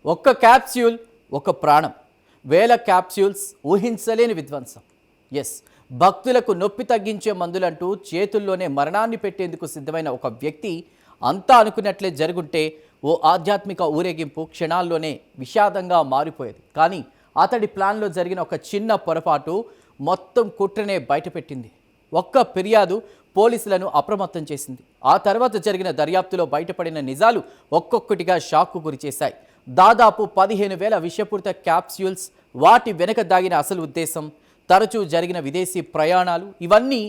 ఒక్క క్యాప్స్యూల్ ఒక ప్రాణం, వేల క్యాప్స్యూల్స్ ఊహించలేని విధ్వంసం. ఎస్, భక్తులకు నొప్పి తగ్గించే మందులంటూ చేతుల్లోనే మరణాన్ని పెట్టేందుకు సిద్ధమైన ఒక వ్యక్తి అంతా అనుకున్నట్లే జరుగుంటే ఓ ఆధ్యాత్మిక ఊరేగింపు క్షణాల్లోనే విషాదంగా మారిపోయేది. కానీ అతడి ప్లాన్లో జరిగిన ఒక చిన్న పొరపాటు మొత్తం కుట్రనే బయటపెట్టింది. ఒక్క ఫిర్యాదు పోలీసులను అప్రమత్తం చేసింది. ఆ తర్వాత జరిగిన దర్యాప్తులో బయటపడిన నిజాలు ఒక్కొక్కటిగా షాక్కు గురిచేశాయి. దాదాపు 15,000 విషపూరిత క్యాప్స్యూల్స్, వాటి వెనక దాగిన అసలు ఉద్దేశం, తరచూ జరిగిన విదేశీ ప్రయాణాలు, ఇవన్నీ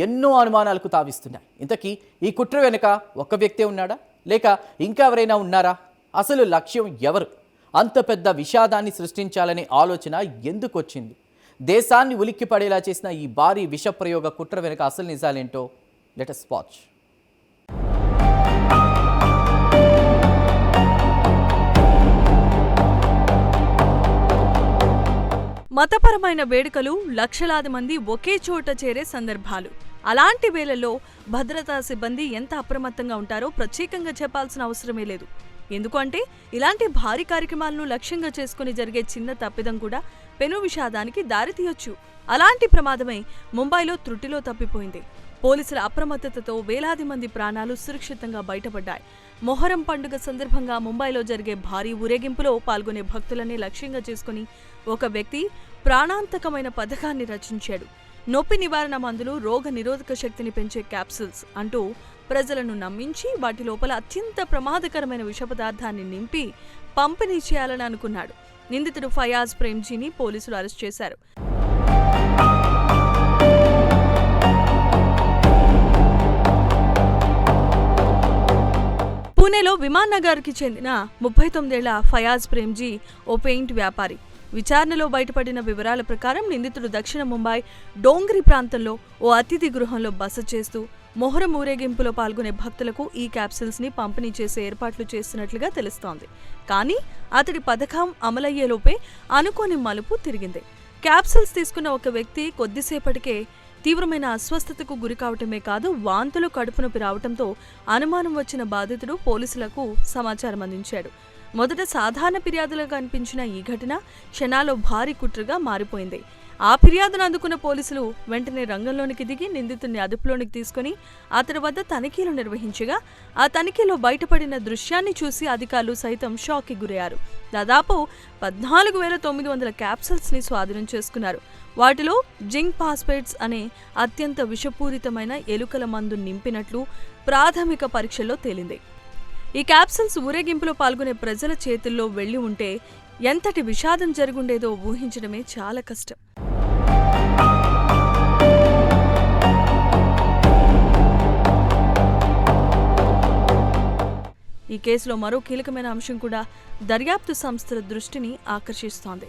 ఎన్నో అనుమానాలకు తావిస్తున్నాయి. ఇంతకీ ఈ కుట్ర వెనుక ఒక్క వ్యక్తే ఉన్నాడా, లేక ఇంకా ఎవరైనా ఉన్నారా? అసలు లక్ష్యం ఎవరు? అంత పెద్ద విషాదాన్ని సృష్టించాలనే ఆలోచన ఎందుకు వచ్చింది? దేశాన్ని ఉలిక్కి పడేలా చేసిన ఈ భారీ విషప్రయోగ కుట్ర వెనుక అసలు నిజాలేంటో లెట్ us వాచ్. మతపరమైన వేడుకలు, లక్షలాది మంది ఒకే చోట చేరే సందర్భాలు. అలాంటి వేళల్లో భద్రతా సిబ్బంది ఎంత అప్రమత్తంగా ఉంటారో ప్రత్యేకంగా చెప్పాల్సిన అవసరమే లేదు. ఎందుకంటే ఇలాంటి భారీ కార్యక్రమాలను లక్ష్యంగా చేసుకుని జరిగే చిన్న తప్పిదం కూడా పెను విషాదానికి దారితీయొచ్చు. అలాంటి ప్రమాదమే ముంబైలో త్రుటిలో తప్పిపోయింది. పోలీసుల అప్రమత్తతతో వేలాది మంది ప్రాణాలు సురక్షితంగా బయటపడ్డాయి. మొహరం పండుగ సందర్భంగా ముంబైలో జరిగే భారీ ఊరేగింపులో పాల్గొనే భక్తులని లక్ష్యంగా చేసుకుని ఒక వ్యక్తి ప్రాణాంతకమైన పథకాన్ని రచించాడు. నొప్పి నివారణ మందులు, రోగ నిరోధక శక్తిని పెంచే క్యాప్సూల్స్ అంటూ ప్రజలను నమ్మించి వాటి లోపల అత్యంత ప్రమాదకరమైన విష పదార్థాన్ని నింపి పంపిణీ చేయాలని అనుకున్నాడు. నిందితుడు ఫయాజ్ ప్రేమ్జీని పోలీసులు అరెస్ట్ చేశారు. పూణేలో విమాన్ నగర్కి చెందిన 39 ఏళ్ల ఫయాజ్ ప్రేమ్జీ ఓ పెయింట్ వ్యాపారి. విచారణలో బయటపడిన వివరాల ప్రకారం నిందితుడు దక్షిణ ముంబై డోంగ్రీ ప్రాంతంలో ఓ అతిథి గృహంలో బస చేస్తూ మొహరం ఊరేగింపులో పాల్గొనే భక్తులకు ఈ క్యాప్సూల్స్ ని పంపిణీ చేసే ఏర్పాట్లు చేస్తున్నట్లుగా తెలుస్తోంది. కానీ అతడి పథకం అమలయ్యేలోపే అనుకోని మలుపు తిరిగింది. క్యాప్సూల్స్ తీసుకున్న ఒక వ్యక్తి కొద్దిసేపటికే తీవ్రమైన అస్వస్థతకు గురి కావటమే కాదు, వాంతులు, కడుపు నొప్పి రావడంతో అనుమానం వచ్చిన బాధితుడు పోలీసులకు సమాచారం అందించాడు. మొదట సాధారణ ఫిర్యాదులుగా అనిపించిన ఈ ఘటన క్షణాల్లో భారీ కుట్రగా మారిపోయింది. ఆ ఫిర్యాదును అందుకున్న పోలీసులు వెంటనే రంగంలోనికి దిగి నిందితుడిని అదుపులోనికి తీసుకుని అతడి వద్ద తనిఖీలు నిర్వహించగా ఆ తనిఖీలో బయటపడిన దృశ్యాన్ని చూసి అధికారులు సైతం షాక్కి గురయ్యారు. దాదాపు 14,900 క్యాప్సూల్స్ ని స్వాధీనం చేసుకున్నారు. వాటిలో జింక్ ఫాస్ఫేట్స్ అనే అత్యంత విషపూరితమైన ఎలుకల మందు నింపినట్లు ప్రాథమిక పరీక్షల్లో తేలింది. ఈ క్యాప్సూల్స్ ఊరేగింపులో పాల్గొనే ప్రజల చేతుల్లో వెళ్లి ఉంటే ఎంతటి విషాదం జరుగుండేదో ఊహించడమే చాలా కష్టం. ఈ కేసులో మరో కీలకమైన అంశం కూడా దర్యాప్తు సంస్థల దృష్టిని ఆకర్షిస్తోంది.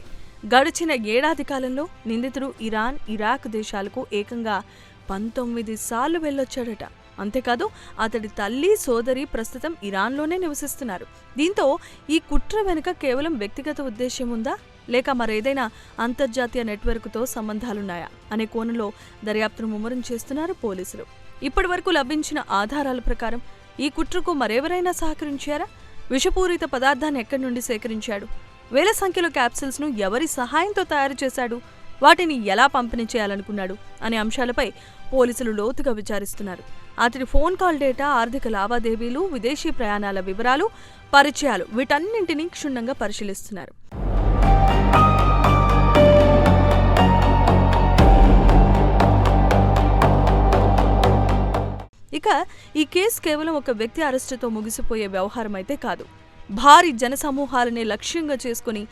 గడిచిన ఏడాది కాలంలో నిందితుడు ఇరాన్, ఇరాక్ దేశాలకు ఏకంగా 19 సార్లు వెళ్ళొచ్చాడట. అంతేకాదు అతడి తల్లి, సోదరి ప్రస్తుతం ఇరాన్లోనే నివసిస్తున్నారు. దీంతో ఈ కుట్ర వెనుక కేవలం వ్యక్తిగత ఉద్దేశ్యం ఉందా, లేక మరేదైనా అంతర్జాతీయ నెట్వర్క్తో సంబంధాలున్నాయా అనే కోణంలో దర్యాప్తును ముమ్మరం చేస్తున్నారు పోలీసులు. ఇప్పటి వరకు లభించిన ఆధారాల ప్రకారం ఈ కుట్రకు మరెవరైనా సహకరించారా? విషపూరిత పదార్థాన్ని ఎక్కడి నుండి సేకరించాడు? వేల సంఖ్యలో క్యాప్సూల్స్ ను ఎవరి సహాయంతో తయారు చేశాడు? వాటిని ఎలా పంపిణీ చేయాలనుకున్నాడు అనే అంశాలపై పోలీసులు లోతుగా విచారిస్తున్నారు. అతడి ఫోన్ కాల్ డేటా, ఆర్థిక లావాదేవీలు, విదేశీ ప్రయాణాల వివరాలు, పరిచయాలు, వీటన్నింటినీ క్షుణ్ణంగా పరిశీలిస్తున్నారు. ఇక ఈ కేసు కేవలం ఒక వ్యక్తి అరెస్టుతో ముగిసిపోయే వ్యవహారం అయితే కాదు. భారీ జనసమూహాలనే లక్ష్యంగా చేసుకుని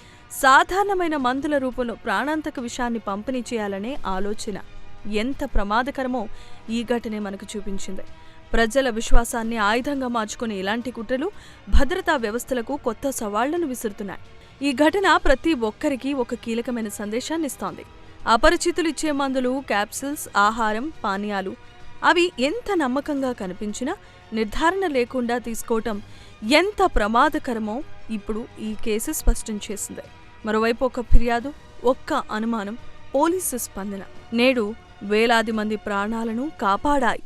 సాధారణమైన మందుల రూపంలో ప్రాణాంతక విషాన్ని పంపిణీ చేయాలనే ఆలోచన ఎంత ప్రమాదకరమో ఈ ఘటనే మనకు చూపించింది. ప్రజల విశ్వాసాన్ని ఆయుధంగా మార్చుకునే ఇలాంటి కుట్రలు భద్రతా వ్యవస్థలకు కొత్త సవాళ్లను విసురుతున్నాయి. ఈ ఘటన ప్రతి ఒక్కరికి ఒక కీలకమైన సందేశాన్ని ఇస్తోంది. అపరిచితులు ఇచ్చే మందులు, క్యాప్సూల్స్, ఆహారం, పానీయాలు అవి ఎంత నమ్మకంగా కనిపించినా నిర్ధారణ లేకుండా తీసుకోవటం ఎంత ప్రమాదకరమో ఇప్పుడు ఈ కేసు స్పష్టం చేసింది. మరోవైపు ఒక ఫిర్యాదు, ఒక్క అనుమానం, పోలీసు స్పందన నేడు వేలాది మంది ప్రాణాలను కాపాడాయి.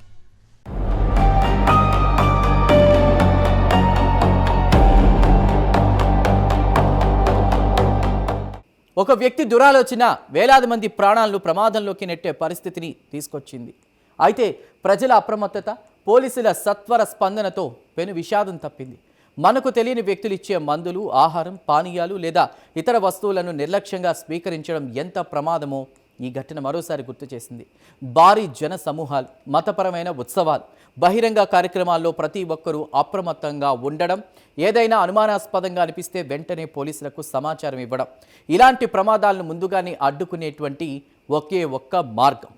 ఒక వ్యక్తి దురాలోచన వేలాది మంది ప్రాణాలను ప్రమాదంలోకి నెట్టే పరిస్థితిని తీసుకొచ్చింది. అయితే ప్రజల అప్రమత్తత, పోలీసుల సత్వర స్పందనతో పెను విషాదం తప్పింది. మనకు తెలియని వ్యక్తులు ఇచ్చే మందులు, ఆహారం, పానీయాలు లేదా ఇతర వస్తువులను నిర్లక్ష్యంగా స్వీకరించడం ఎంత ప్రమాదమో ఈ ఘటన మరోసారి గుర్తు చేసింది. భారీ జన సమూహాలు, మతపరమైన ఉత్సవాలు, బహిరంగ కార్యక్రమాల్లో ప్రతి ఒక్కరూ అప్రమత్తంగా ఉండడం, ఏదైనా అనుమానాస్పదంగా అనిపిస్తే వెంటనే పోలీసులకు సమాచారం ఇవ్వడం, ఇలాంటి ప్రమాదాలను ముందుగానే అడ్డుకునేటువంటి ఒకే ఒక్క మార్గం.